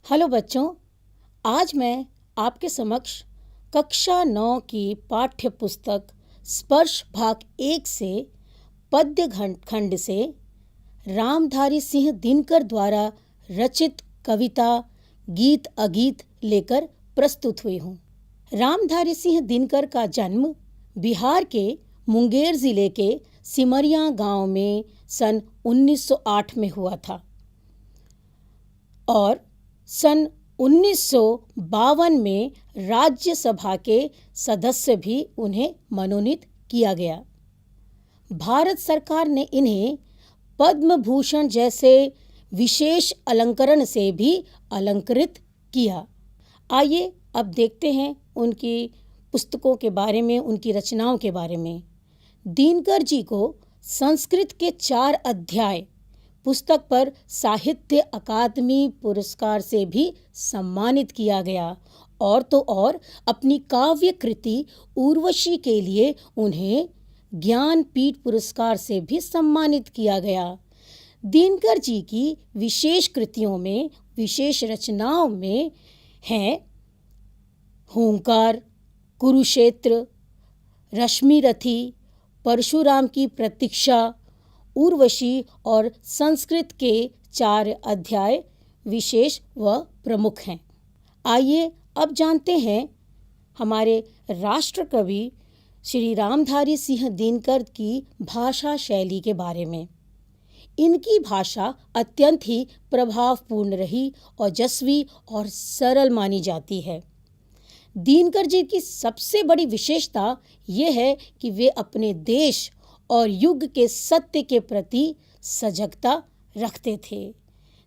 Hello बच्चों, आज मैं आपके समक्ष कक्षा 9 की पाठ्य पुस्तक स्पर्श भाग 1 से पद्य खंड से रामधारी सिंह दिनकर द्वारा रचित कविता गीत अगीत लेकर प्रस्तुत हुई हूँ। रामधारी सिंह दिनकर का जन्म बिहार के मुंगेर जिले के सिमरिया गांव में सन 1908 में हुआ था और सन 1952 में राज्यसभा के सदस्य भी उन्हें मनोनीत किया गया। भारत सरकार ने इन्हें पद्म भूषण जैसे विशेष अलंकरण से भी अलंकृत किया। आइए अब देखते हैं उनकी पुस्तकों के बारे में, उनकी रचनाओं के बारे में। दिनकर जी को संस्कृत के 4 अध्याय पुस्तक पर साहित्य अकादमी पुरस्कार से भी सम्मानित किया गया और तो और अपनी काव्य कृति उर्वशी के लिए उन्हें ज्ञानपीठ पुरस्कार से भी सम्मानित किया गया। दिनकर जी की विशेष कृतियों में, विशेष रचनाओं में हैं हुंकार, कुरुक्षेत्र, रश्मिरथी, परशुराम की प्रतीक्षा, उर्वशी और संस्कृत के 4 अध्याय विशेष व प्रमुख हैं। आइए अब जानते हैं हमारे राष्ट्र कवि श्री रामधारी सिंह दिनकर की भाषा शैली के बारे में। इनकी भाषा अत्यंत ही प्रभावपूर्ण रही, ओजस्वी और सरल मानी जाती है। दिनकर जी की सबसे बड़ी विशेषता यह है कि वे अपने देश और युग के सत्य के प्रति सजगता रखते थे।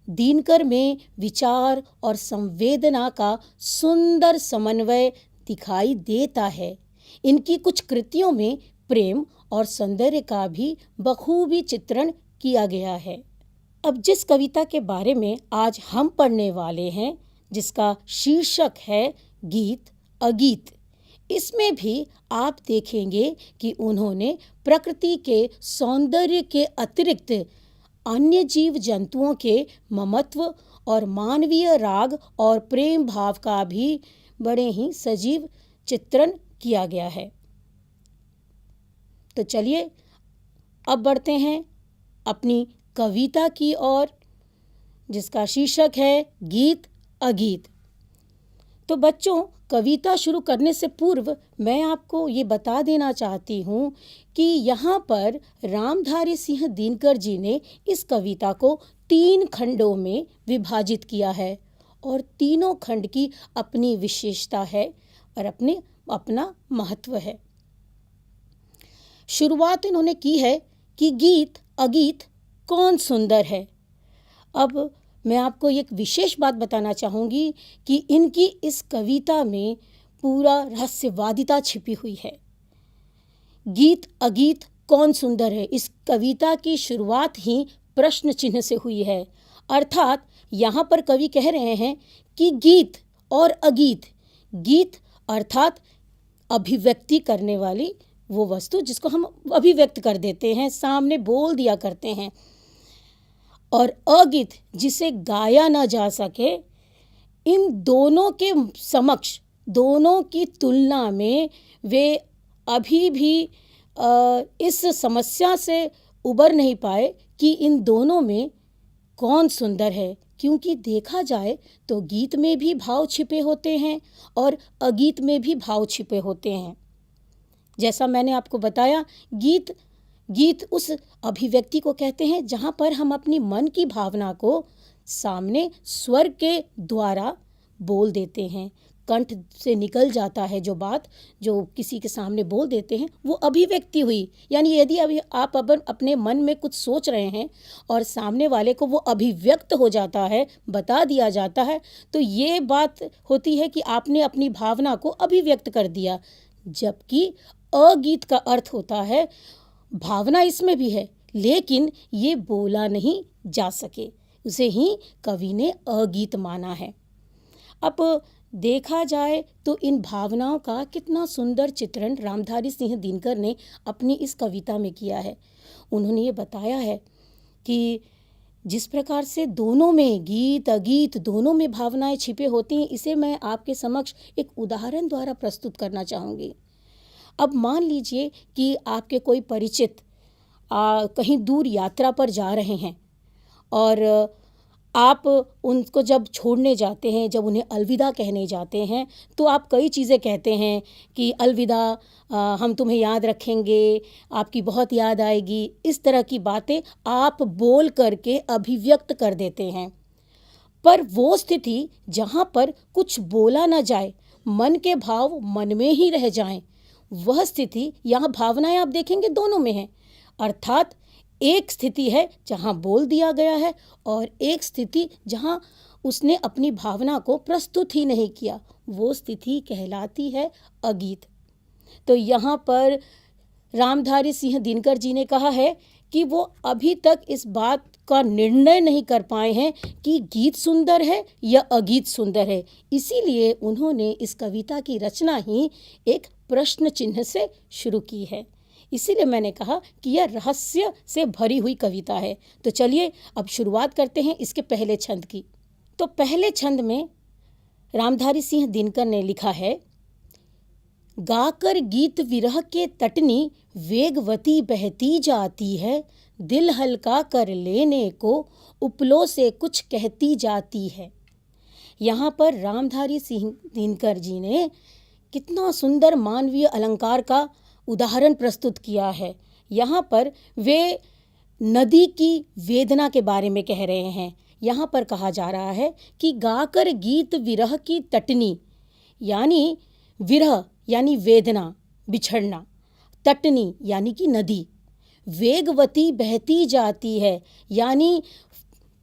दिनकर में विचार और संवेदना का सुंदर समन्वय दिखाई देता है। इनकी कुछ कृतियों में प्रेम और सौंदर्य का भी बखूबी चित्रण किया गया है। अब जिस कविता के बारे में आज हम पढ़ने वाले हैं, जिसका शीर्षक है गीत अगीत, इसमें भी आप देखेंगे कि उन्होंने प्रकृति के सौंदर्य के अतिरिक्त अन्य जीव जंतुओं के ममत्व और मानवीय राग और प्रेम भाव का भी बड़े ही सजीव चित्रण किया गया है। तो चलिए अब बढ़ते हैं अपनी कविता की ओर, जिसका शीर्षक है गीत अगीत। तो बच्चों, कविता शुरू करने से पूर्व मैं आपको ये बता देना चाहती हूँ कि यहाँ पर रामधारी सिंह दिनकर जी ने इस कविता को 3 खंडों में विभाजित किया है और तीनों खंड की अपनी विशेषता है और अपना महत्व है। शुरुआत इन्होंने की है कि गीत अगीत कौन सुंदर है। अब मैं आपको एक विशेष बात बताना चाहूँगी कि इनकी इस कविता में पूरा रहस्यवादिता छिपी हुई है। गीत अगीत कौन सुंदर है, इस कविता की शुरुआत ही प्रश्न चिन्ह से हुई है। अर्थात यहाँ पर कवि कह रहे हैं कि गीत और अगीत, गीत अर्थात अभिव्यक्ति करने वाली वो वस्तु जिसको हम अभिव्यक्त कर देते हैं, सामने बोल दिया करते हैं, और अगीत जिसे गाया ना जा सके। इन दोनों के समक्ष, दोनों की तुलना में वे अभी भी इस समस्या से उबर नहीं पाए कि इन दोनों में कौन सुंदर है, क्योंकि देखा जाए तो गीत में भी भाव छिपे होते हैं और अगीत में भी भाव छिपे होते हैं। जैसा मैंने आपको बताया, गीत उस अभिव्यक्ति को कहते हैं जहाँ पर हम अपनी मन की भावना को सामने स्वर के द्वारा बोल देते हैं, कंठ से निकल जाता है जो बात, जो किसी के सामने बोल देते हैं, वो अभिव्यक्ति हुई। यानी यदि अभी आप अपने मन में कुछ सोच रहे हैं और सामने वाले को वो अभिव्यक्त हो जाता है, बता दिया जाता है, तो ये बात होती है कि आपने अपनी भावना को अभिव्यक्त कर दिया। जबकि अगीत का अर्थ होता है भावना इसमें भी है, लेकिन ये बोला नहीं जा सके, उसे ही कवि ने अगीत माना है। अब देखा जाए तो इन भावनाओं का कितना सुंदर चित्रण रामधारी सिंह दिनकर ने अपनी इस कविता में किया है। उन्होंने ये बताया है कि जिस प्रकार से दोनों में, गीत अगीत दोनों में भावनाएं छिपे होती हैं, इसे मैं आपके समक्ष एक उदाहरण द्वारा प्रस्तुत करना चाहूँगी। अब मान लीजिए कि आपके कोई परिचित कहीं दूर यात्रा पर जा रहे हैं और आप उनको जब छोड़ने जाते हैं, जब उन्हें अलविदा कहने जाते हैं, तो आप कई चीज़ें कहते हैं कि अलविदा, हम तुम्हें याद रखेंगे, आपकी बहुत याद आएगी। इस तरह की बातें आप बोल करके अभिव्यक्त कर देते हैं। पर वो स्थिति जहाँ पर कुछ बोला ना जाए, मन के भाव मन में ही रह जाएं, वह स्थिति, यहाँ भावनाएं आप देखेंगे दोनों में है। अर्थात एक स्थिति है जहाँ बोल दिया गया है और एक स्थिति जहाँ उसने अपनी भावना को प्रस्तुत ही नहीं किया, वो स्थिति कहलाती है अगीत। तो यहाँ पर रामधारी सिंह दिनकर जी ने कहा है कि वो अभी तक इस बात का निर्णय नहीं कर पाए हैं कि गीत सुंदर है या अगीत सुंदर है। इसीलिए उन्होंने इस कविता की रचना ही एक प्रश्न चिन्ह से शुरू की है। इसीलिए मैंने कहा कि यह रहस्य से भरी हुई कविता है। तो चलिए अब शुरुआत करते हैं इसके पहले छंद की। तो पहले छंद में रामधारी सिंह दिनकर ने लिखा है, गाकर गीत विरह के तटनी वेगवती बहती जाती है, दिल हल्का कर लेने को उपलों से कुछ कहती जाती है। यहाँ पर रामधारी सिंह दिनकर जी ने कितना सुंदर मानवीय अलंकार का उदाहरण प्रस्तुत किया है। यहाँ पर वे नदी की वेदना के बारे में कह रहे हैं। यहाँ पर कहा जा रहा है कि गाकर गीत विरह की तटनी, यानी विरह यानी वेदना, बिछड़ना, तटनी यानी कि नदी, वेगवती बहती जाती है, यानी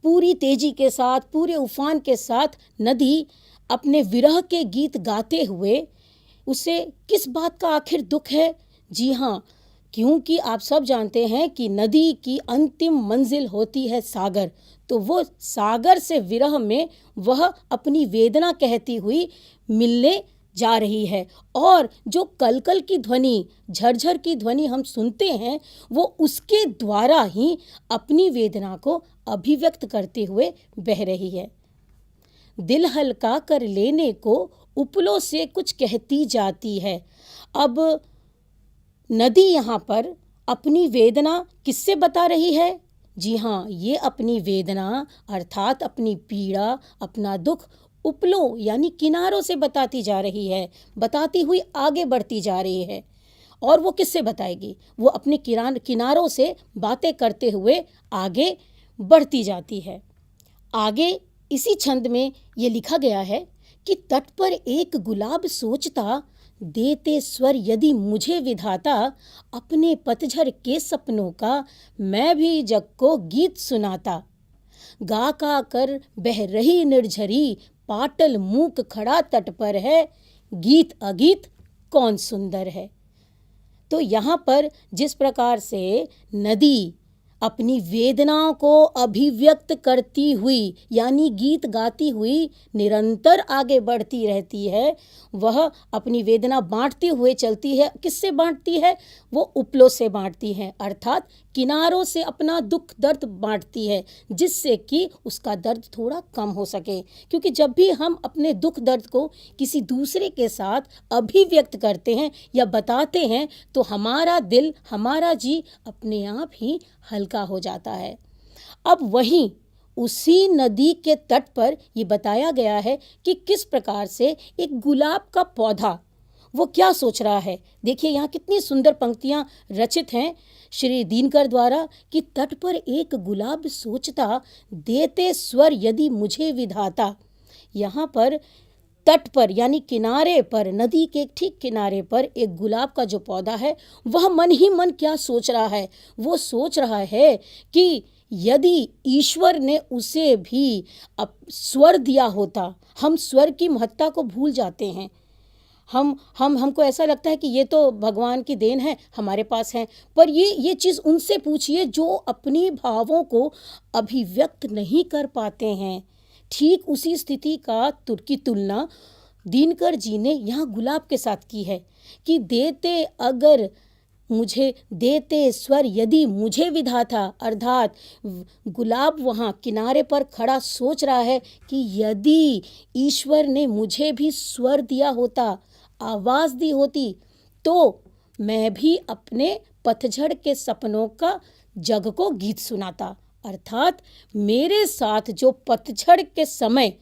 पूरी तेजी के साथ, पूरे उफान के साथ नदी अपने विरह के गीत गाते हुए, उसे किस बात का आखिर दुख है? जी हाँ, क्योंकि आप सब जानते हैं कि नदी की अंतिम मंजिल होती है सागर। तो वो सागर से विरह में वह अपनी वेदना कहती हुई मिलने जा रही है, और जो कलकल की ध्वनि, झरझर की ध्वनि हम सुनते हैं, वो उसके द्वारा ही अपनी वेदना को अभिव्यक्त करते हुए बह रही है। दिल हल्का कर लेने को उपलों से कुछ कहती जाती है। अब नदी यहाँ पर अपनी वेदना किससे बता रही है? जी हाँ, ये अपनी वेदना अर्थात अपनी पीड़ा, अपना दुख उपलों यानी किनारों से बताती जा रही है, बताती हुई आगे बढ़ती जा रही है। और वो किससे बताएगी? वो अपने किनारों से बातें करते हुए आगे बढ़ती जाती है। आगे इसी छंद में ये लिखा गया है कि तट पर एक गुलाब सोचता, देते स्वर यदि मुझे विधाता, अपने पतझर के सपनों का मैं भी जग को गीत सुनाता। गा का कर बह रही निर्झरी, पाटल मूक खड़ा तट पर है, गीत अगीत कौन सुंदर है। तो यहाँ पर जिस प्रकार से नदी अपनी वेदनाओं को अभिव्यक्त करती हुई यानी गीत गाती हुई निरंतर आगे बढ़ती रहती है, वह अपनी वेदना बांटते हुए चलती है। किससे बांटती है? वो उपलों से बांटती है, अर्थात किनारों से अपना दुख दर्द बांटती है, जिससे कि उसका दर्द थोड़ा कम हो सके। क्योंकि जब भी हम अपने दुख दर्द को किसी दूसरे के साथ अभिव्यक्त करते हैं या बताते हैं, तो हमारा दिल, हमारा जी अपने आप ही हल्का हो जाता है। अब वहीं उसी नदी के तट पर ये बताया गया है कि किस प्रकार से एक गुलाब का पौधा वो क्या सोच रहा है। देखिए यहाँ कितनी सुंदर पंक्तियाँ रचित हैं श्री दिनकर द्वारा कि तट पर एक गुलाब सोचता, देते स्वर यदि मुझे विधाता। यहाँ पर तट पर यानी किनारे पर, नदी के ठीक किनारे पर एक गुलाब का जो पौधा है, वह मन ही मन क्या सोच रहा है? वो सोच रहा है कि यदि ईश्वर ने उसे भी स्वर दिया होता। हम स्वर की महत्ता को भूल जाते हैं। हमको ऐसा लगता है कि ये तो भगवान की देन है, हमारे पास है। पर ये चीज़ उनसे पूछिए जो अपनी भावों को अभिव्यक्त नहीं कर पाते हैं। ठीक उसी स्थिति की तुलना दिनकर जी ने यहाँ गुलाब के साथ की है कि देते अगर मुझे देते स्वर यदि मुझे विधाता, अर्थात गुलाब वहाँ किनारे पर खड़ा सोच रहा है कि यदि ईश्वर ने मुझे भी स्वर दिया होता, आवाज़ दी होती, तो मैं भी अपने पतझड़ के सपनों का जग को गीत सुनाता। अर्थात मेरे साथ जो पतझड़ के समय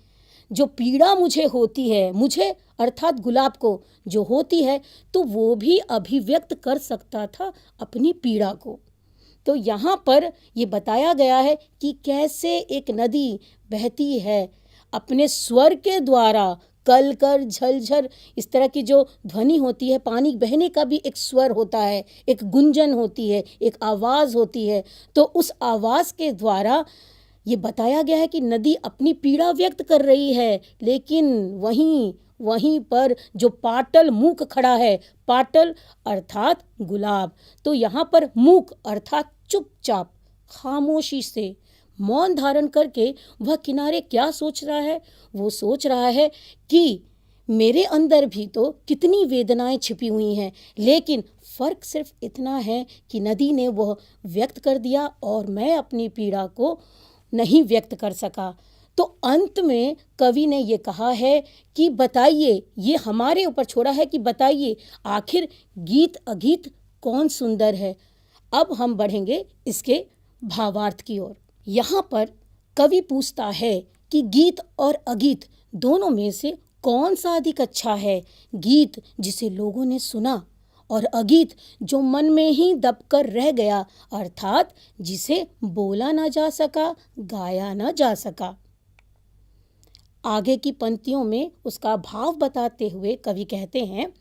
जो पीड़ा मुझे होती है, मुझे अर्थात गुलाब को जो होती है, तो वो भी अभिव्यक्त कर सकता था अपनी पीड़ा को। तो यहाँ पर ये बताया गया है कि कैसे एक नदी बहती है अपने स्वर के द्वारा, कल कर झलझल इस तरह की जो ध्वनि होती है, पानी बहने का भी एक स्वर होता है, एक गुंजन होती है, एक आवाज़ होती है। तो उस आवाज़ के द्वारा ये बताया गया है कि नदी अपनी पीड़ा व्यक्त कर रही है, लेकिन वहीं पर जो पाटल मूक खड़ा है, पाटल अर्थात गुलाब, तो यहाँ पर मूक अर्थात चुपचाप, खामोशी से मौन धारण करके वह किनारे क्या सोच रहा है? वो सोच रहा है कि मेरे अंदर भी तो कितनी वेदनाएं छिपी हुई हैं, लेकिन फ़र्क सिर्फ इतना है कि नदी ने वह व्यक्त कर दिया और मैं अपनी पीड़ा को नहीं व्यक्त कर सका। तो अंत में कवि ने ये कहा है कि बताइए, ये हमारे ऊपर छोड़ा है कि बताइए आखिर गीत अगीत कौन सुंदर है। अब हम बढ़ेंगे इसके भावार्थ की ओर। यहाँ पर कवि पूछता है कि गीत और अगीत दोनों में से कौन सा अधिक अच्छा है? गीत जिसे लोगों ने सुना और अगीत जो मन में ही दबकर रह गया, अर्थात जिसे बोला ना जा सका, गाया ना जा सका। आगे की पंक्तियों में उसका भाव बताते हुए कवि कहते हैं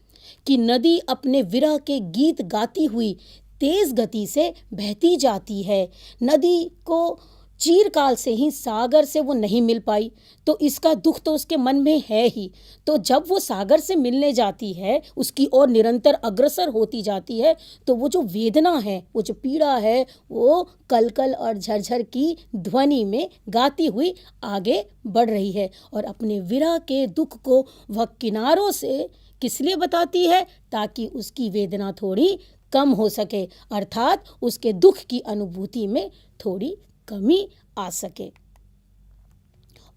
कि नदी अपने विरह के गीत गाती हुई तेज गति से बहती जाती है। नदी को चिरकाल से ही सागर से वो नहीं मिल पाई, तो इसका दुख तो उसके मन में है ही। तो जब वो सागर से मिलने जाती है, उसकी ओर निरंतर अग्रसर होती जाती है, तो वो जो वेदना है, वो जो पीड़ा है, वो कलकल और झरझर की ध्वनि में गाती हुई आगे बढ़ रही है। और अपने विरह के दुख को वह किनारों से किस लिए बताती है? ताकि उसकी वेदना थोड़ी कम हो सके, अर्थात उसके दुख की अनुभूति में थोड़ी कमी आ सके।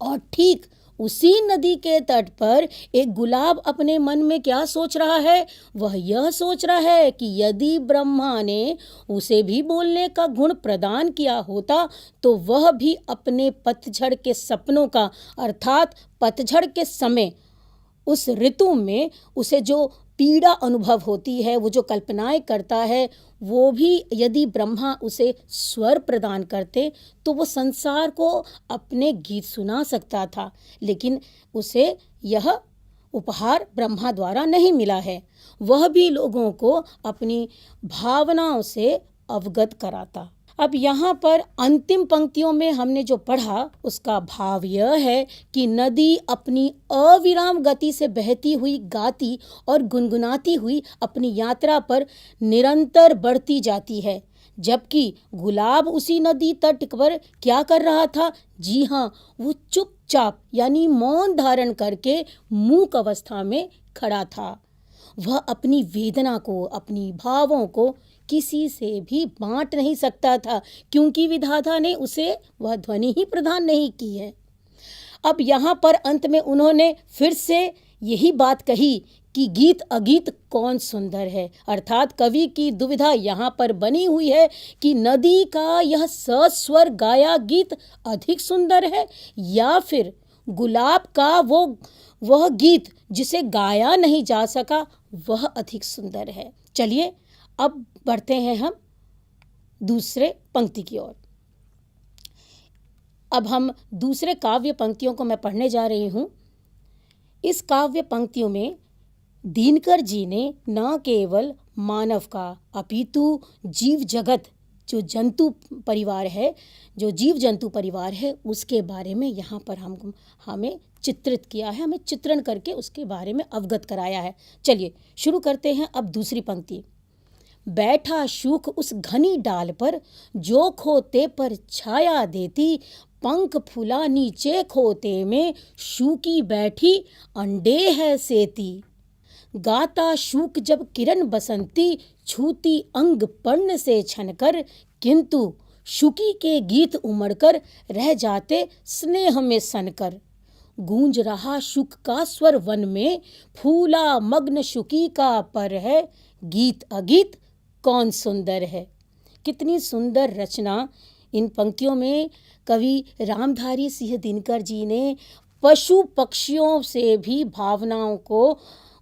और ठीक उसी नदी के तट पर एक गुलाब अपने मन में क्या सोच रहा है? वह यह सोच रहा है कि यदि ब्रह्मा ने उसे भी बोलने का गुण प्रदान किया होता, तो वह भी अपने पतझड़ के सपनों का, अर्थात पतझड़ के समय, उस ऋतु में उसे जो पीड़ा अनुभव होती है, वो जो कल्पनाएं करता है, वो भी यदि ब्रह्मा उसे स्वर प्रदान करते तो वो संसार को अपने गीत सुना सकता था। लेकिन उसे यह उपहार ब्रह्मा द्वारा नहीं मिला है। वह भी लोगों को अपनी भावनाओं से अवगत कराता। अब यहाँ पर अंतिम पंक्तियों में हमने जो पढ़ा उसका भाव यह है कि नदी अपनी अविराम गति से बहती हुई, गाती और गुनगुनाती हुई अपनी यात्रा पर निरंतर बढ़ती जाती है, जबकि गुलाब उसी नदी तट पर क्या कर रहा था? जी हाँ, वो चुपचाप यानी मौन धारण करके मूक अवस्था में खड़ा था। वह अपनी वेदना को, अपनी भावों को किसी से भी बांट नहीं सकता था, क्योंकि विधाता ने उसे वह ध्वनि ही प्रदान नहीं की है। अब यहाँ पर अंत में उन्होंने फिर से यही बात कही कि गीत अगीत कौन सुंदर है, अर्थात कवि की दुविधा यहाँ पर बनी हुई है कि नदी का यह सस्वर गाया गीत अधिक सुंदर है या फिर गुलाब का वह गीत जिसे गाया नहीं जा सका वह अधिक सुंदर है। चलिए अब बढ़ते हैं हम दूसरे पंक्ति की ओर। अब हम दूसरे काव्य पंक्तियों को मैं पढ़ने जा रही हूँ। इस काव्य पंक्तियों में दिनकर जी ने न केवल मानव का अपितु जीव जगत जो जंतु परिवार है, जो जीव जंतु परिवार है, उसके बारे में यहाँ पर हमें चित्रित किया है, हमें चित्रण करके उसके बारे में अवगत कराया है। चलिए शुरू करते हैं अब दूसरी पंक्ति। बैठा शूख उस घनी डाल पर, जो खोते पर छाया देती, पंख फूला नीचे खोते में, शूकी बैठी अंडे है सेती। गाता शूक जब किरण बसंती, छूती अंग पर्ण से छनकर, किंतु शुकी के गीत उमड़कर रह जाते स्नेह में सनकर। गूंज रहा शुक का स्वर वन में, फूला मग्न शुकी का पर है, गीत अगीत कौन सुंदर है। कितनी सुंदर रचना इन पंक्तियों में कवि रामधारी सिंह दिनकर जी ने पशु पक्षियों से भी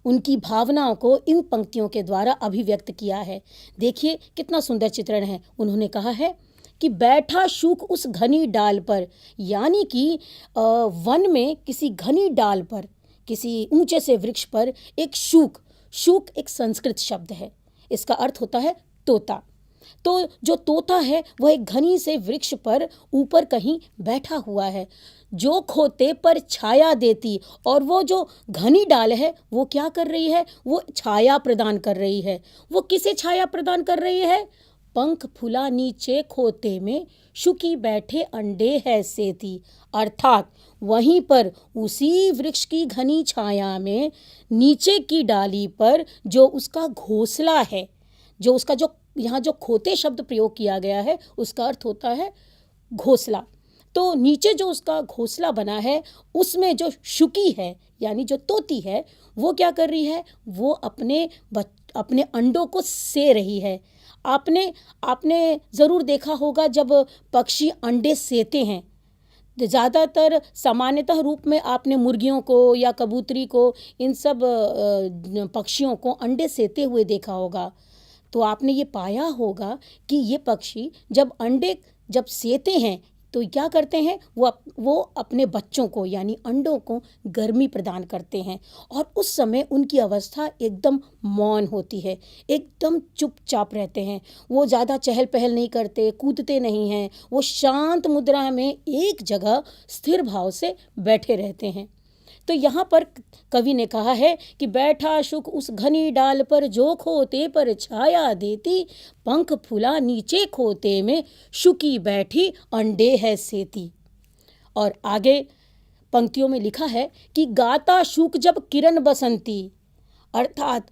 उनकी भावनाओं को इन पंक्तियों के द्वारा अभिव्यक्त किया है। देखिए कितना सुंदर चित्रण है। उन्होंने कहा है कि बैठा शूक उस घनी डाल पर, यानी कि वन में किसी घनी डाल पर, किसी ऊंचे से वृक्ष पर एक शूक एक संस्कृत शब्द है। इसका अर्थ होता है तोता। तो जो तोता है वह एक घनी से वृक्ष पर ऊपर कहीं बैठा हुआ है, जो खोते पर छाया देती, और वो जो घनी डाल है वो क्या कर रही है, वो छाया प्रदान कर रही है। वो किसे छाया प्रदान कर रही है? पंख फुला नीचे खोते में, शुकी बैठे अंडे है सेती। अर्थात वहीं पर उसी वृक्ष की घनी छाया में नीचे की डाली पर जो उसका घोंसला है, जो उसका जो यहाँ जो खोते शब्द प्रयोग किया गया है उसका अर्थ होता है घोंसला। तो नीचे जो उसका घोंसला बना है उसमें जो शुकी है यानी जो तोती है वो क्या कर रही है, वो अपने अंडों को से रही है। आपने ज़रूर देखा होगा जब पक्षी अंडे सेते हैं, ज़्यादातर सामान्यतः रूप में आपने मुर्गियों को या कबूतरी को, इन सब पक्षियों को अंडे सेते हुए देखा होगा। तो आपने ये पाया होगा कि ये पक्षी जब सेते हैं तो क्या करते हैं, वो अपने बच्चों को यानी अंडों को गर्मी प्रदान करते हैं, और उस समय उनकी अवस्था एकदम मौन होती है, एकदम चुपचाप रहते हैं। वो ज़्यादा चहल पहल नहीं करते, कूदते नहीं हैं, वो शांत मुद्रा में एक जगह स्थिर भाव से बैठे रहते हैं। तो यहाँ पर कवि ने कहा है कि बैठा शुक उस घनी डाल पर, जो खोते पर छाया देती, पंख फुला नीचे खोते में, शुकी बैठी अंडे है सेती। और आगे पंक्तियों में लिखा है कि गाता शुक जब किरण बसंती, अर्थात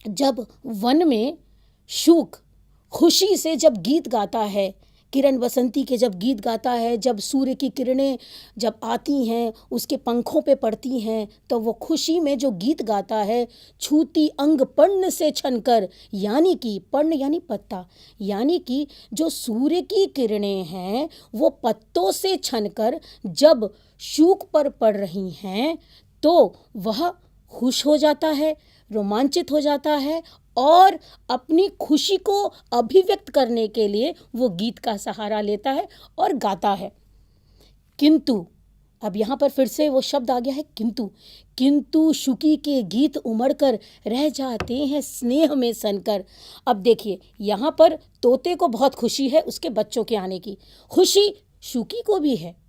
जब वन में शुक खुशी से जब गीत गाता है, किरण बसंती के जब गीत गाता है, जब सूर्य की किरणें जब आती हैं उसके पंखों पे पड़ती हैं तो वो खुशी में जो गीत गाता है, छूती अंग पर्ण से छनकर, यानी कि पर्ण यानी पत्ता, यानी कि जो सूर्य की किरणें हैं वो पत्तों से छनकर जब शूक पर पड़ रही हैं तो वह खुश हो जाता है, रोमांचित हो जाता है, और अपनी खुशी को अभिव्यक्त करने के लिए वो गीत का सहारा लेता है और गाता है। किंतु अब यहाँ पर फिर से वो शब्द आ गया है किंतु शुकी के गीत उमड़कर रह जाते हैं स्नेह में सनकर। अब देखिए यहाँ पर तोते को बहुत खुशी है उसके बच्चों के आने की, खुशी शुकी को भी है।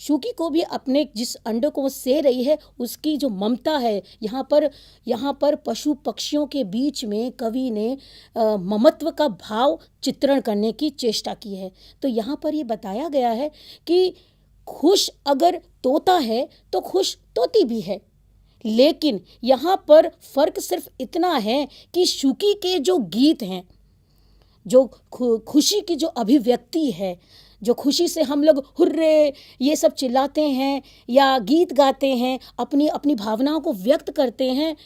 शुकी को भी अपने जिस अंडों को वो से रही है उसकी जो ममता है, यहाँ पर पशु पक्षियों के बीच में कवि ने ममत्व का भाव चित्रण करने की चेष्टा की है। तो यहाँ पर ये बताया गया है कि खुश अगर तोता है तो खुश तोती भी है, लेकिन यहाँ पर फर्क सिर्फ इतना है कि शुकी के जो गीत हैं, जो खुशी की जो अभिव्यक्ति है, जो खुशी से हम लोग हुर्रे ये सब चिल्लाते हैं या गीत गाते हैं, अपनी भावनाओं को व्यक्त करते हैं,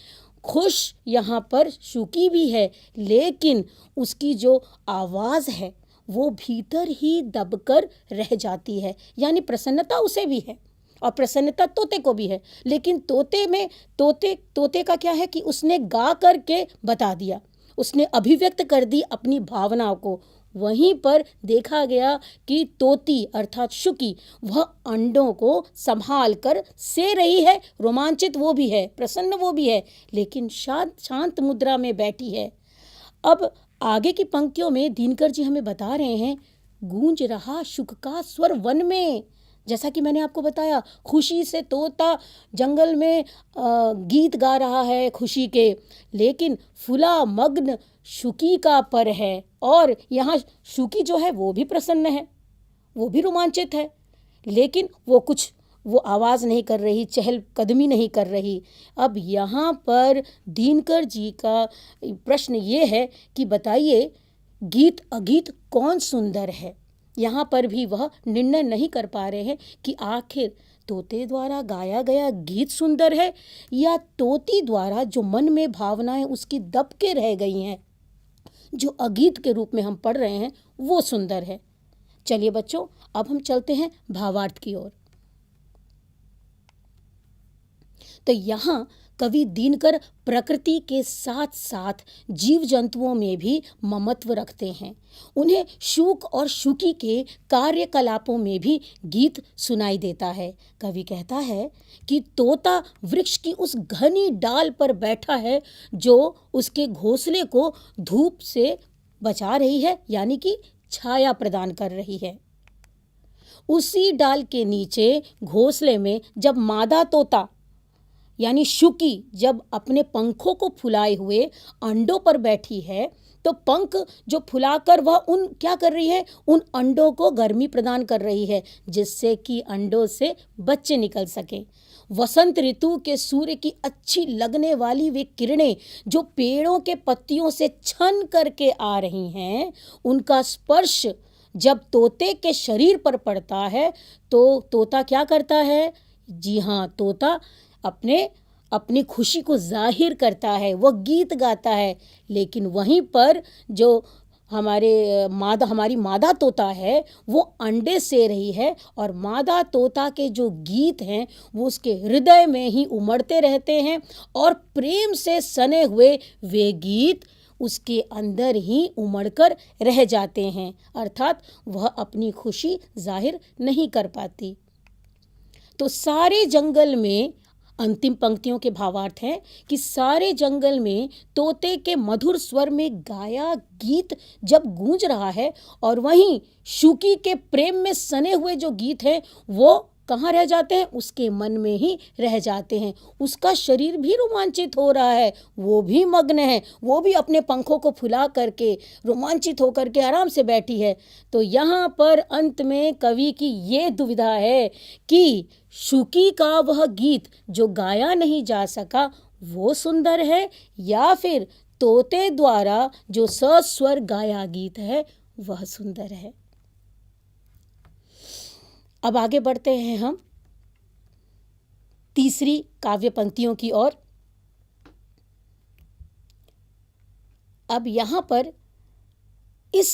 खुश यहाँ पर शुकी भी है, लेकिन उसकी जो आवाज़ है वो भीतर ही दबकर रह जाती है, यानी प्रसन्नता उसे भी है और प्रसन्नता तोते को भी है। लेकिन तोते का क्या है कि उसने गा करके बता दिया, उसने अभिव्यक्त कर दी अपनी भावनाओं को। वहीं पर देखा गया कि तोती अर्थात शुकी वह अंडों को संभाल कर से रही है, रोमांचित वो भी है, प्रसन्न वो भी है, लेकिन शांत मुद्रा में बैठी है। अब आगे की पंक्तियों में दिनकर जी हमें बता रहे हैं, गूंज रहा शुक का स्वर वन में। जैसा कि मैंने आपको बताया, खुशी से तोता जंगल में गीत गा रहा है खुशी के, लेकिन फुला मग्न शुकी का पर है, और यहाँ शुकी जो है वो भी प्रसन्न है, वो भी रोमांचित है, लेकिन वो कुछ वो आवाज़ नहीं कर रही, चहलकदमी नहीं कर रही। अब यहाँ पर दिनकर जी का प्रश्न ये है कि बताइए गीत अगीत कौन सुंदर है। यहाँ पर भी वह निर्णय नहीं कर पा रहे हैं कि आखिर तोते द्वारा गाया गया गीत सुंदर है या तोती द्वारा जो मन में भावनाएं उसकी दब के रह गई हैं, जो अगीत के रूप में हम पढ़ रहे हैं, वो सुंदर है। चलिए बच्चों, अब हम चलते हैं भावार्थ की ओर। तो यहाँ कवि दिनकर प्रकृति के साथ साथ जीव जंतुओं में भी ममत्व रखते हैं। उन्हें शुक और शुकी के कार्यकलापों में भी गीत सुनाई देता है। कवि कहता है कि तोता वृक्ष की उस घनी डाल पर बैठा है जो उसके घोंसले को धूप से बचा रही है, यानी कि छाया प्रदान कर रही है। उसी डाल के नीचे घोंसले में जब मादा तोता यानी शुकी जब अपने पंखों को फुलाए हुए अंडों पर बैठी है, तो पंख जो फुलाकर वह क्या कर रही है, उन अंडों को गर्मी प्रदान कर रही है, जिससे कि अंडों से बच्चे निकल सके। वसंत ऋतु के सूर्य की अच्छी लगने वाली वे किरणें जो पेड़ों के पत्तियों से छन करके आ रही हैं, उनका स्पर्श जब तोते के शरीर पर पड़ता है तो तोता क्या करता है? जी हाँ, तोता अपनी खुशी को जाहिर करता है, वह गीत गाता है। लेकिन वहीं पर जो हमारी मादा तोता है वो अंडे से रही है, और मादा तोता के जो गीत हैं वो उसके हृदय में ही उमड़ते रहते हैं, और प्रेम से सने हुए वे गीत उसके अंदर ही उमड़कर रह जाते हैं, अर्थात वह अपनी खुशी जाहिर नहीं कर पाती। तो सारे जंगल में, अंतिम पंक्तियों के भावार्थ हैं कि सारे जंगल में तोते के मधुर स्वर में गाया गीत जब गूंज रहा है, और वहीं शुकी के प्रेम में सने हुए जो गीत हैं वो कहाँ रह जाते हैं? उसके मन में ही रह जाते हैं। उसका शरीर भी रोमांचित हो रहा है, वो भी मग्न है, वो भी अपने पंखों को फुला करके रोमांचित होकर के आराम से बैठी है। तो यहाँ पर अंत में कवि की ये दुविधा है कि शुकी का वह गीत जो गाया नहीं जा सका वो सुंदर है, या फिर तोते द्वारा जो सस्वर गाया गीत है वह सुंदर है। अब आगे बढ़ते हैं हम तीसरी काव्य पंक्तियों की ओर। अब यहाँ पर इस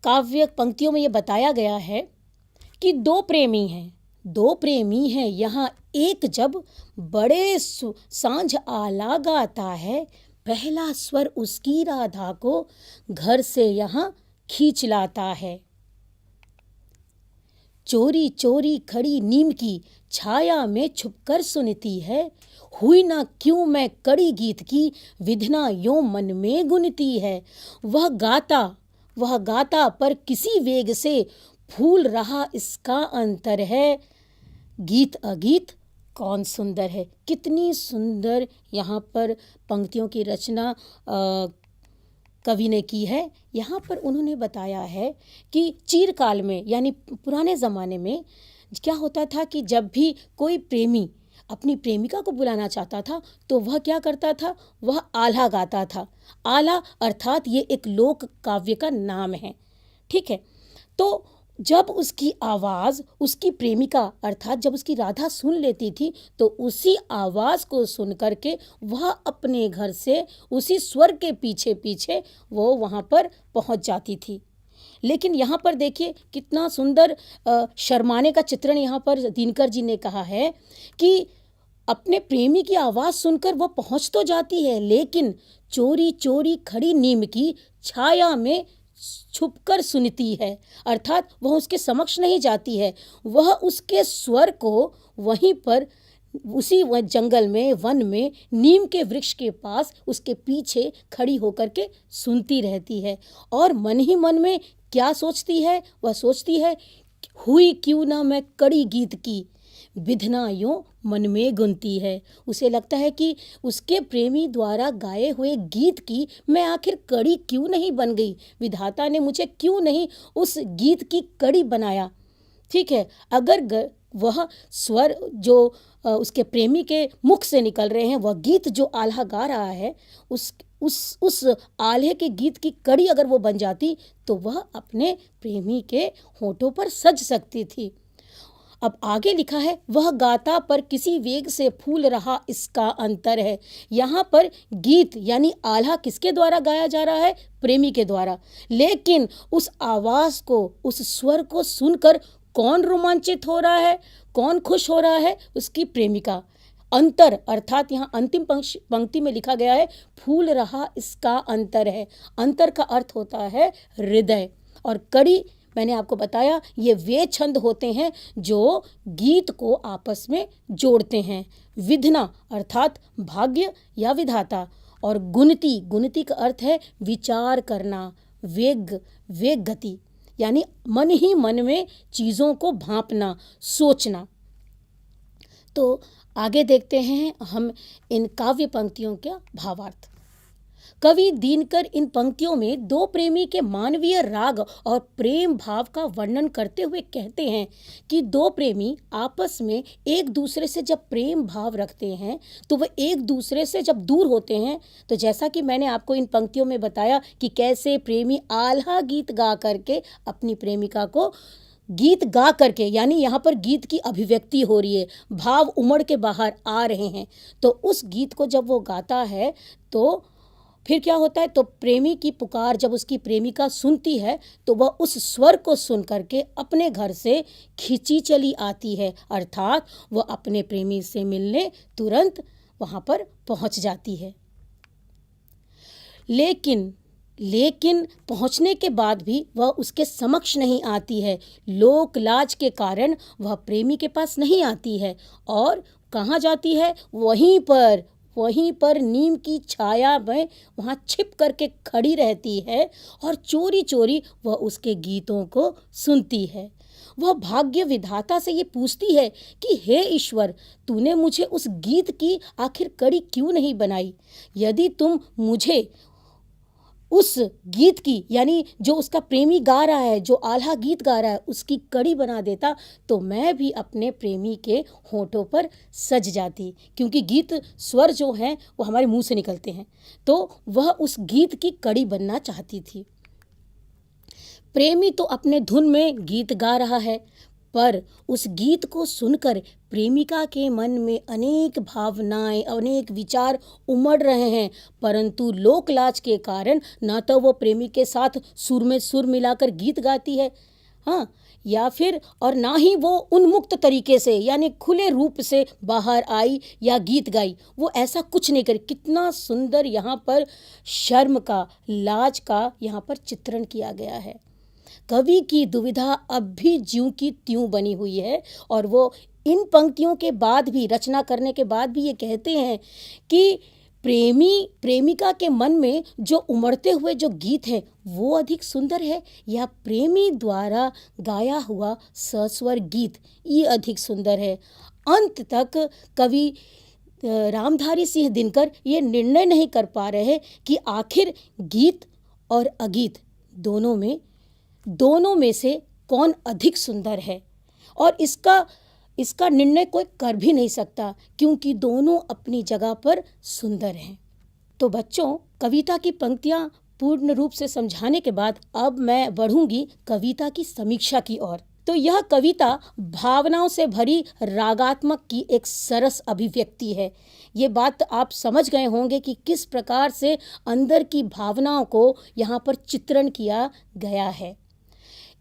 काव्य पंक्तियों में ये बताया गया है कि दो प्रेमी हैं यहाँ एक जब बड़े सांझ आला गाता है, पहला स्वर उसकी राधा को घर से यहाँ खींच लाता है। चोरी चोरी खड़ी नीम की छाया में छुपकर सुनती है, हुई ना क्यों मैं कड़ी गीत की विधना यों मन में गुनती है। वह गाता पर किसी वेग से फूल रहा इसका अंतर है, गीत अगीत कौन सुंदर है। कितनी सुंदर यहाँ पर पंक्तियों की रचना कवि ने की है। यहाँ पर उन्होंने बताया है कि चिरकाल में यानी पुराने ज़माने में क्या होता था कि जब भी कोई प्रेमी अपनी प्रेमिका को बुलाना चाहता था तो वह क्या करता था, वह आल्हा गाता था। आल्हा अर्थात ये एक लोक काव्य का नाम है, ठीक है। तो जब उसकी आवाज़ उसकी प्रेमिका अर्थात जब उसकी राधा सुन लेती थी तो उसी आवाज़ को सुन करके वह अपने घर से उसी स्वर के पीछे पीछे वो वहाँ पर पहुँच जाती थी। लेकिन यहाँ पर देखिए कितना सुंदर शर्माने का चित्रण यहाँ पर दिनकर जी ने कहा है कि अपने प्रेमी की आवाज़ सुनकर वह पहुँच तो जाती है, लेकिन चोरी चोरी खड़ी नीम की छाया में छुपकर सुनती है, अर्थात वह उसके समक्ष नहीं जाती है, वह उसके स्वर को वहीं पर उसी जंगल में, वन में, नीम के वृक्ष के पास उसके पीछे खड़ी होकर के सुनती रहती है। और मन ही मन में क्या सोचती है? वह सोचती है, हुई क्यों ना मैं कड़ी गीत की विधना यों मन में गुनती है। उसे लगता है कि उसके प्रेमी द्वारा गाए हुए गीत की मैं आखिर कड़ी क्यों नहीं बन गई, विधाता ने मुझे क्यों नहीं उस गीत की कड़ी बनाया। ठीक है। अगर वह स्वर जो उसके प्रेमी के मुख से निकल रहे हैं, वह गीत जो आल्हा गा रहा है, उस आल्हे के गीत की कड़ी अगर वो बन जाती तो वह अपने प्रेमी के होठों पर सज सकती थी। अब आगे लिखा है, वह गाता पर किसी वेग से फूल रहा इसका अंतर है। यहाँ पर गीत यानी आल्हा किसके द्वारा गाया जा रहा है? प्रेमी के द्वारा। लेकिन उस आवाज़ को, उस स्वर को सुनकर कौन रोमांचित हो रहा है, कौन खुश हो रहा है? उसकी प्रेमिका। अंतर अर्थात यहाँ अंतिम पंक्ति में लिखा गया है, फूल रहा इसका अंतर है। अंतर का अर्थ होता है हृदय। और कड़ी, मैंने आपको बताया, ये वे छंद होते हैं जो गीत को आपस में जोड़ते हैं। विधना अर्थात भाग्य या विधाता, और गुणती, गुणती का अर्थ है विचार करना, वेग गति, यानी मन ही मन में चीज़ों को भांपना, सोचना। तो आगे देखते हैं हम इन काव्य पंक्तियों का भावार्थ। कवि दिनकर इन पंक्तियों में दो प्रेमी के मानवीय राग और प्रेम भाव का वर्णन करते हुए कहते हैं कि दो प्रेमी आपस में एक दूसरे से जब प्रेम भाव रखते हैं तो वह एक दूसरे से जब दूर होते हैं, तो जैसा कि मैंने आपको इन पंक्तियों में बताया कि कैसे प्रेमी आल्हा गीत गा करके अपनी प्रेमिका को गीत गा करके, यानी यहाँ पर गीत की अभिव्यक्ति हो रही है, भाव उमड़ के बाहर आ रहे हैं, तो उस गीत को जब वो गाता है तो फिर क्या होता है? तो प्रेमी की पुकार जब उसकी प्रेमिका सुनती है तो वह उस स्वर को सुन करके अपने घर से खिंची चली आती है, अर्थात वह अपने प्रेमी से मिलने तुरंत वहाँ पर पहुँच जाती है। लेकिन पहुँचने के बाद भी वह उसके समक्ष नहीं आती है। लोक लाज के कारण वह प्रेमी के पास नहीं आती है और कहाँ जाती है? वहीं पर नीम की छाया में वहाँ छिप करके खड़ी रहती है और चोरी चोरी वह उसके गीतों को सुनती है। वह भाग्य विधाता से ये पूछती है कि हे ईश्वर, तूने मुझे उस गीत की आखिर कड़ी क्यों नहीं बनाई? यदि तुम मुझे उस गीत की, यानी जो उसका प्रेमी गा रहा है, जो आल्हा गीत गा रहा है, उसकी कड़ी बना देता तो मैं भी अपने प्रेमी के होठों पर सज जाती, क्योंकि गीत स्वर जो हैं वो हमारे मुंह से निकलते हैं, तो वह उस गीत की कड़ी बनना चाहती थी। प्रेमी तो अपने धुन में गीत गा रहा है, पर उस गीत को सुनकर प्रेमिका के मन में अनेक भावनाएं, अनेक विचार उमड़ रहे हैं, परंतु लोक लाज के कारण ना तो वो प्रेमी के साथ सुर में सुर मिलाकर गीत गाती है, हाँ, या फिर और ना ही वो उन्मुक्त तरीके से, यानी खुले रूप से बाहर आई या गीत गाई, वो ऐसा कुछ नहीं करे। कितना सुंदर यहाँ पर शर्म का, लाज का यहाँ पर चित्रण किया गया है। कवि की दुविधा अब भी ज्यों की त्यों बनी हुई है और वो इन पंक्तियों के बाद भी, रचना करने के बाद भी ये कहते हैं कि प्रेमिका के मन में जो उमड़ते हुए जो गीत है वो अधिक सुंदर है या प्रेमी द्वारा गाया हुआ सस्वर गीत ये अधिक सुंदर है। अंत तक कवि रामधारी सिंह दिनकर ये निर्णय नहीं कर पा रहे कि आखिर गीत और अगीत दोनों में से कौन अधिक सुंदर है, और इसका निर्णय कोई कर भी नहीं सकता क्योंकि दोनों अपनी जगह पर सुंदर हैं। तो बच्चों, कविता की पंक्तियां पूर्ण रूप से समझाने के बाद अब मैं बढ़ूंगी कविता की समीक्षा की ओर। तो यह कविता भावनाओं से भरी रागात्मक की एक सरस अभिव्यक्ति है। ये बात आप समझ गए होंगे कि किस प्रकार से अंदर की भावनाओं को यहाँ पर चित्रण किया गया है।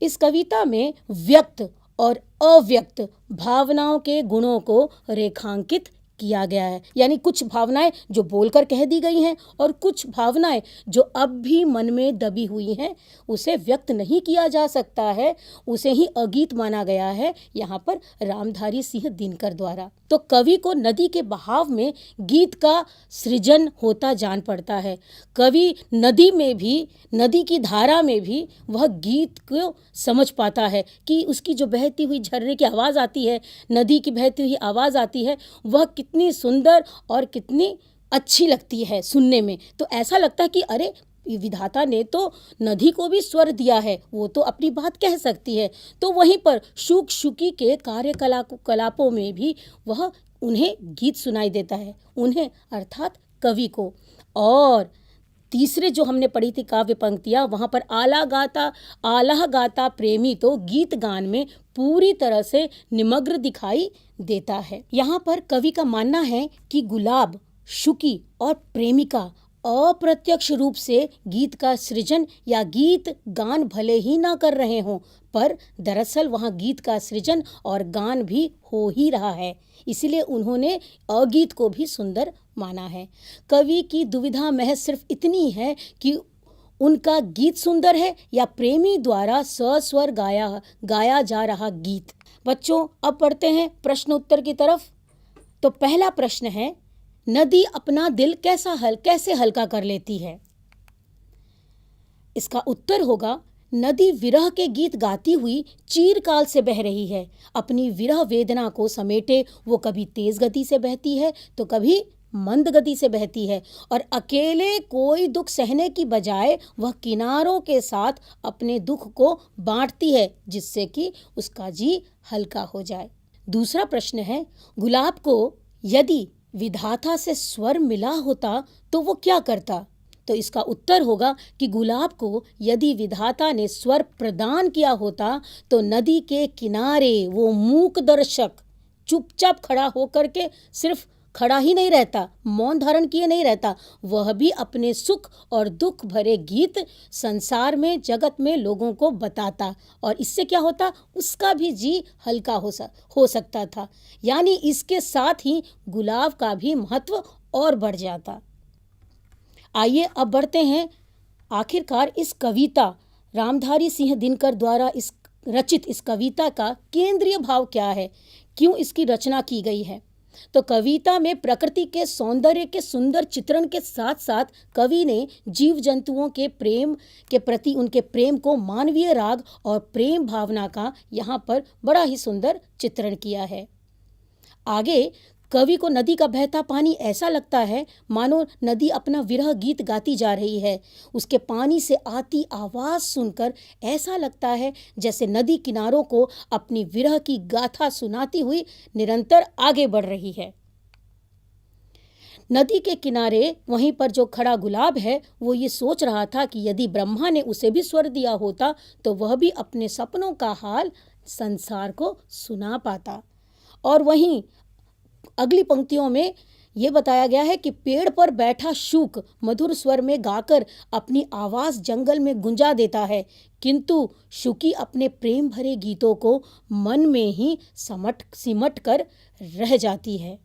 इस कविता में व्यक्त और अव्यक्त भावनाओं के गुणों को रेखांकित किया गया है, यानी कुछ भावनाएं जो बोलकर कह दी गई हैं और कुछ भावनाएं जो अब भी मन में दबी हुई हैं, उसे व्यक्त नहीं किया जा सकता है, उसे ही अगीत माना गया है यहाँ पर रामधारी सिंह दिनकर द्वारा। तो कवि को नदी के बहाव में गीत का सृजन होता जान पड़ता है। कवि नदी में भी, नदी की धारा में भी वह गीत को समझ पाता है कि उसकी जो बहती हुई झरने की आवाज़ आती है, नदी की बहती हुई आवाज़ आती है, वह कितनी सुंदर और कितनी अच्छी लगती है सुनने में। तो ऐसा लगता है कि अरे विधाता ने तो नदी को भी स्वर दिया है, वो तो अपनी बात कह सकती है। तो वहीं पर शुक शुकी के कार्यकलापों में भी वह उन्हें गीत सुनाई देता है, उन्हें अर्थात कवि को। और तीसरे जो हमने पढ़ी थी काव्य पंक्तियाँ, वहाँ पर आलाह गाता प्रेमी तो गीत गान में पूरी तरह से निमग्न दिखाई देता है। यहाँ पर कवि का मानना है कि गुलाब, शुकी और प्रेमिका अप्रत्यक्ष रूप से गीत का सृजन या गीत गान भले ही ना कर रहे हों, पर दरअसल वहाँ गीत का सृजन और गान भी हो ही रहा है, इसलिए उन्होंने अगीत को भी सुंदर माना है। कवि की दुविधा महज सिर्फ इतनी है कि उनका गीत सुंदर है या प्रेमी द्वारा सस्वर गाया जा रहा गीत। बच्चों, अब पढ़ते हैं प्रश्न उत्तर की तरफ। तो पहला प्रश्न है, नदी अपना दिल कैसे हल्का कर लेती है? इसका उत्तर होगा, नदी विरह के गीत गाती हुई चीरकाल से बह रही है। अपनी विरह वेदना को समेटे वो कभी तेज गति से बहती है तो कभी मंद गति से बहती है, और अकेले कोई दुख सहने की बजाय वह किनारों के साथ अपने दुख को बांटती है, जिससे कि उसका जी हल्का हो जाए। दूसरा प्रश्न है, गुलाब को यदि विधाता से स्वर मिला होता तो वो क्या करता? तो इसका उत्तर होगा कि गुलाब को यदि विधाता ने स्वर प्रदान किया होता तो नदी के किनारे वो मूक दर्शक चुपचाप खड़ा होकर के सिर्फ खड़ा ही नहीं रहता, मौन धारण किए नहीं रहता, वह भी अपने सुख और दुख भरे गीत संसार में, जगत में लोगों को बताता, और इससे क्या होता, उसका भी जी हल्का हो सकता था। यानी इसके साथ ही गुलाब का भी महत्व और बढ़ जाता। आइए अब बढ़ते हैं, आखिरकार इस कविता रामधारी सिंह दिनकर द्वारा रचित इस कविता का केंद्रीय भाव क्या है, क्यों इसकी रचना की गई है? तो कविता में प्रकृति के सौंदर्य के सुंदर चित्रण के साथ साथ कवि ने जीव जंतुओं के प्रेम के प्रति उनके प्रेम को मानवीय राग और प्रेम भावना का यहाँ पर बड़ा ही सुंदर चित्रण किया है। आगे कवि को नदी का बहता पानी ऐसा लगता है मानो नदी अपना विरह गीत गाती जा रही है। उसके पानी से आती आवाज़ सुनकर ऐसा लगता है जैसे नदी किनारों को अपनी विरह की गाथा सुनाती हुई निरंतर आगे बढ़ रही है। नदी के किनारे वहीं पर जो खड़ा गुलाब है वो ये सोच रहा था कि यदि ब्रह्मा ने उसे भी स्वर दिया होता तो वह भी अपने सपनों का हाल संसार को सुना पाता। और वहीं अगली पंक्तियों में ये बताया गया है कि पेड़ पर बैठा शूक मधुर स्वर में गाकर अपनी आवाज़ जंगल में गुंजा देता है, किंतु शुकी अपने प्रेम भरे गीतों को मन में ही सिमट कर रह जाती है।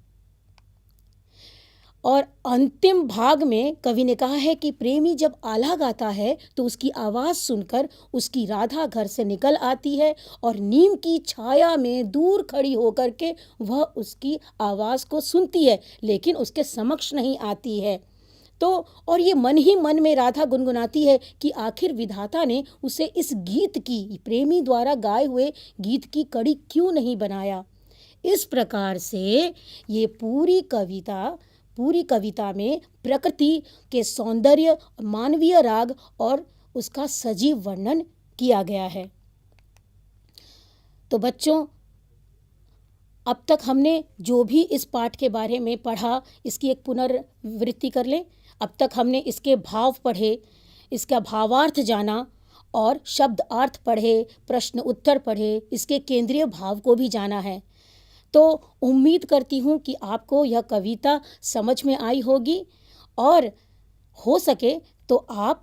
और अंतिम भाग में कवि ने कहा है कि प्रेमी जब आला गाता है तो उसकी आवाज़ सुनकर उसकी राधा घर से निकल आती है और नीम की छाया में दूर खड़ी होकर के वह उसकी आवाज़ को सुनती है, लेकिन उसके समक्ष नहीं आती है। तो और ये मन ही मन में राधा गुनगुनाती है कि आखिर विधाता ने उसे इस गीत की, प्रेमी द्वारा गाए हुए गीत की कड़ी क्यों नहीं बनाया। इस प्रकार से ये पूरी कविता में प्रकृति के सौंदर्य, मानवीय राग और उसका सजीव वर्णन किया गया है। तो बच्चों, अब तक हमने जो भी इस पाठ के बारे में पढ़ा, इसकी एक पुनरावृत्ति कर लें। अब तक हमने इसके भाव पढ़े, इसका भावार्थ जाना और शब्द अर्थ पढ़े, प्रश्न उत्तर पढ़े, इसके केंद्रीय भाव को भी जाना है। तो उम्मीद करती हूँ कि आपको यह कविता समझ में आई होगी, और हो सके तो आप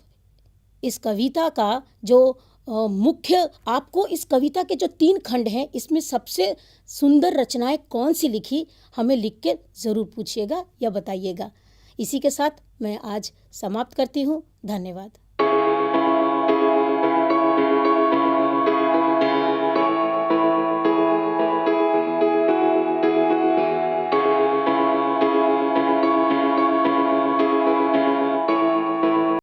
इस कविता का जो आपको इस कविता के जो 3 खंड हैं, इसमें सबसे सुंदर रचनाएं कौन सी लिखी, हमें लिख के ज़रूर पूछिएगा या बताइएगा। इसी के साथ मैं आज समाप्त करती हूँ। धन्यवाद।